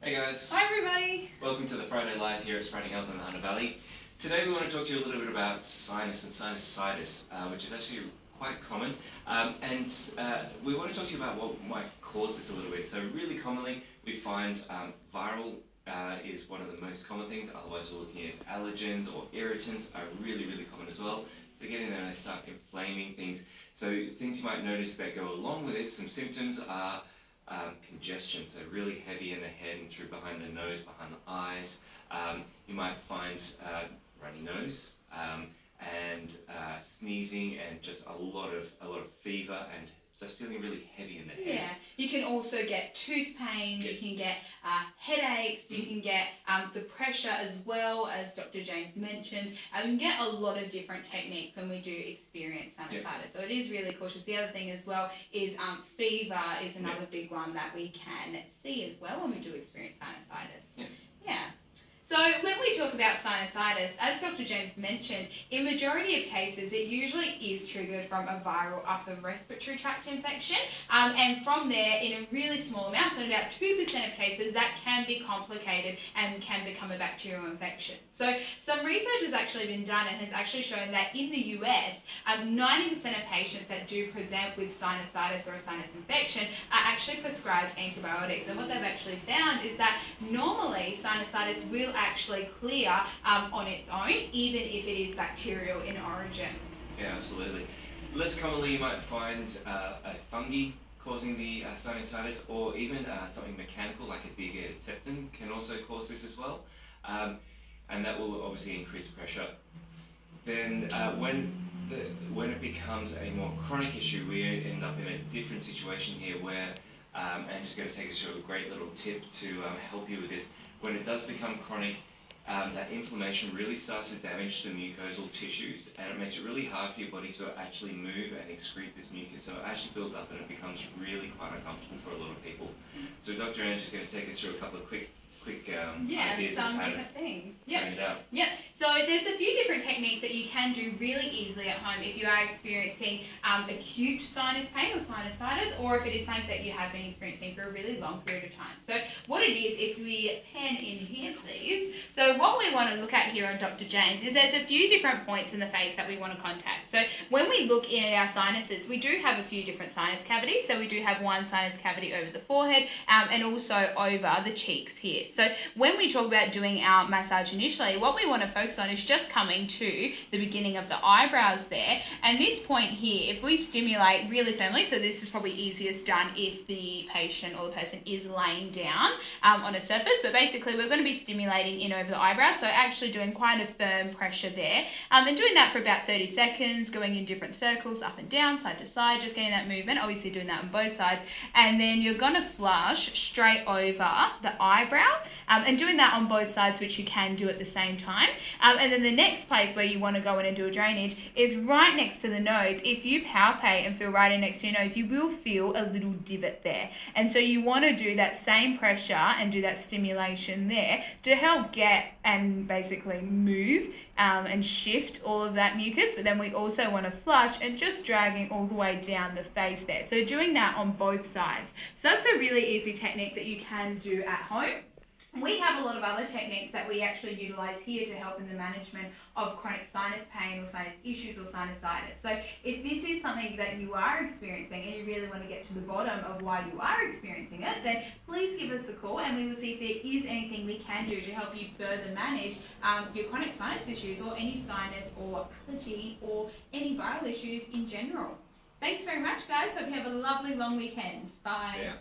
Hey guys. Hi everybody. Welcome to the Friday Live here at Spreading Health in the Hunter Valley. Today we want to talk to you a little bit about sinus and sinusitis, which is actually quite common. We want to talk to you about what might cause this a little bit. So really commonly we find viral is one of the most common things. Otherwise we're looking at allergens or irritants are really common as well. So get in there and they start inflaming things. So things you might notice that go along with this, some symptoms are congestion, so really heavy in the head and through behind the nose, behind the eyes. You might find runny nose and sneezing and just a lot of fever and just feeling really heavy in the head. Yeah, you can also get tooth pain, you can get headaches, you can get the pressure as well, as Dr. James mentioned. We can get a lot of different techniques when we do experience sinusitis. So it is really cautious. The other thing as well is fever is another big one that we can see as well when we do experience sinusitis. Yeah. So when we talk about sinusitis, as Dr. James mentioned, in majority of cases it usually is triggered from a viral upper respiratory tract infection, and from there, in a really small amount, so in about 2% of cases, that can be complicated and can become a bacterial infection. So some research has actually been done and has actually shown that in the US, 90% of patients that do present with sinusitis or a sinus infection are actually prescribed antibiotics. And what they've actually found is that normally sinusitis will actually clear on its own, even if it is bacterial in origin. Yeah, absolutely. Less commonly you might find a fungi causing the sinusitis, or even something mechanical like a degated septum can also cause this as well. And that will obviously increase pressure. Then when it becomes a more chronic issue, we end up in a different situation here where, and just going to take us through a great little tip to help you with this. When it does become chronic, that inflammation really starts to damage the mucosal tissues, and it makes it really hard for your body to actually move and excrete this mucus. So it actually builds up and it becomes really quite uncomfortable for a lot of people. So Dr. Ange is going to take us through a couple of quick ideas some of how different things. So there's a few different techniques that you can do really easily at home if you are experiencing acute sinus pain or sinusitis, or if it is something that you have been experiencing for a really long period of time. So what it is, if we pen in here please, so what we want to look at here on Dr. James is there's a few different points in the face that we want to contact. So when we look in at our sinuses, we do have a few different sinus cavities. So we do have one sinus cavity over the forehead and also over the cheeks here. So when we talk about doing our massage initially, what we want to focus on is just coming to the beginning of the eyebrows there. And this point here, if we stimulate really firmly, so this is probably easiest done if the patient or the person is laying down on a surface, but basically we're going to be stimulating in over the eyebrows, so actually doing quite a firm pressure there. And doing that for about 30 seconds, going in different circles, up and down, side to side, just getting that movement, obviously doing that on both sides. And then you're going to flush straight over the eyebrow, and doing that on both sides, which you can do at the same time. And then the next place where you want to go in and do a drainage is right next to the nose. If you palpate and feel right in next to your nose, you will feel a little divot there. And so you want to do that same pressure and do that stimulation there to help get and basically move and shift all of that mucus. But then we also want to flush and just dragging all the way down the face there. So doing that on both sides. So that's a really easy technique that you can do at home. We have a lot of other techniques that we actually utilise here to help in the management of chronic sinus pain or sinus issues or sinusitis. So if this is something that you are experiencing and you really want to get to the bottom of why you are experiencing it, then please give us a call and we will see if there is anything we can do to help you further manage your chronic sinus issues or any sinus or allergy or any viral issues in general. Thanks very much guys. Hope you have a lovely long weekend. Bye. Yeah.